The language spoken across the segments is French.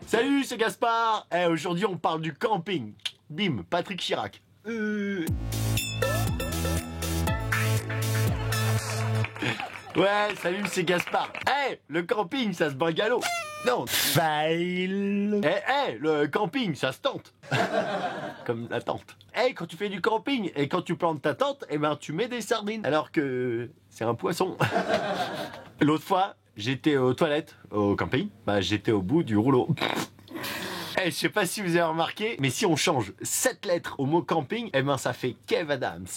Salut, c'est Gaspard. Aujourd'hui, on parle du camping. Bim, Patrick Chirac. Ouais, salut, c'est Gaspard. Le camping, ça se bungalow. Non, fail. Le camping, ça se tente. Comme la tente. Quand tu fais du camping et quand tu plantes ta tente, tu mets des sardines. Alors que c'est un poisson. L'autre fois, j'étais aux toilettes au camping. J'étais au bout du rouleau. Je sais pas si vous avez remarqué, mais si on change 7 lettres au mot camping, ça fait Kev Adams.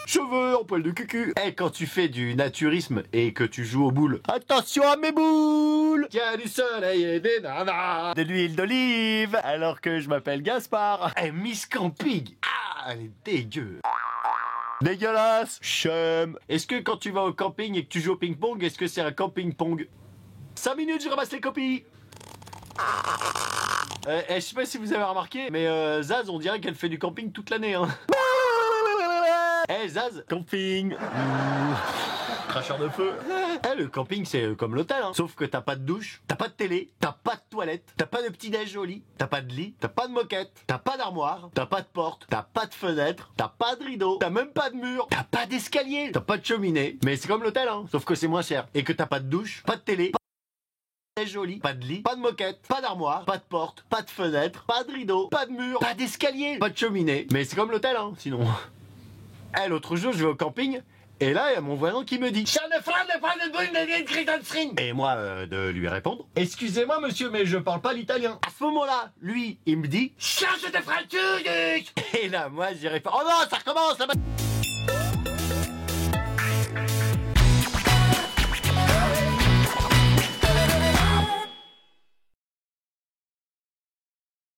Cheveux en poil de cucu. Quand tu fais du naturisme et que tu joues aux boules, attention à mes boules. Il y a du soleil et des nanas, de l'huile d'olive, alors que je m'appelle Gaspard. Miss Camping. Elle est dégueu. Dégueulasse. Chum. Est-ce que quand tu vas au camping et que tu joues au ping-pong, est-ce que c'est un camping-pong? 5 minutes, je ramasse les copies. Je sais pas si vous avez remarqué, mais Zaz, on dirait qu'elle fait du camping toute l'année, hein. Zaz, camping. Cracheur de feu. Le camping, c'est comme l'hôtel, hein. Sauf que t'as pas de douche, t'as pas de télé, t'as pas de toilette, t'as pas de petit-déj au lit, t'as pas de lit, t'as pas de moquette, t'as pas d'armoire, t'as pas de porte, t'as pas de fenêtre, t'as pas de rideau, t'as même pas de mur, t'as pas d'escalier, t'as pas de cheminée. Mais c'est comme l'hôtel, hein. Sauf que c'est moins cher. Et que t'as pas de douche, pas de télé, joli, pas de lit, pas de moquette, pas d'armoire, pas de porte, pas de fenêtre, pas de rideau, pas de mur, pas d'escalier, pas de cheminée. Mais c'est comme l'hôtel, hein, sinon. L'autre jour, je vais au camping, et là, il y a mon voisin qui me dit et moi, de lui répondre, excusez-moi monsieur, mais je parle pas l'italien. À ce moment-là, lui, il me dit et là, moi, j'y réponds, oh non, ça recommence là-bas.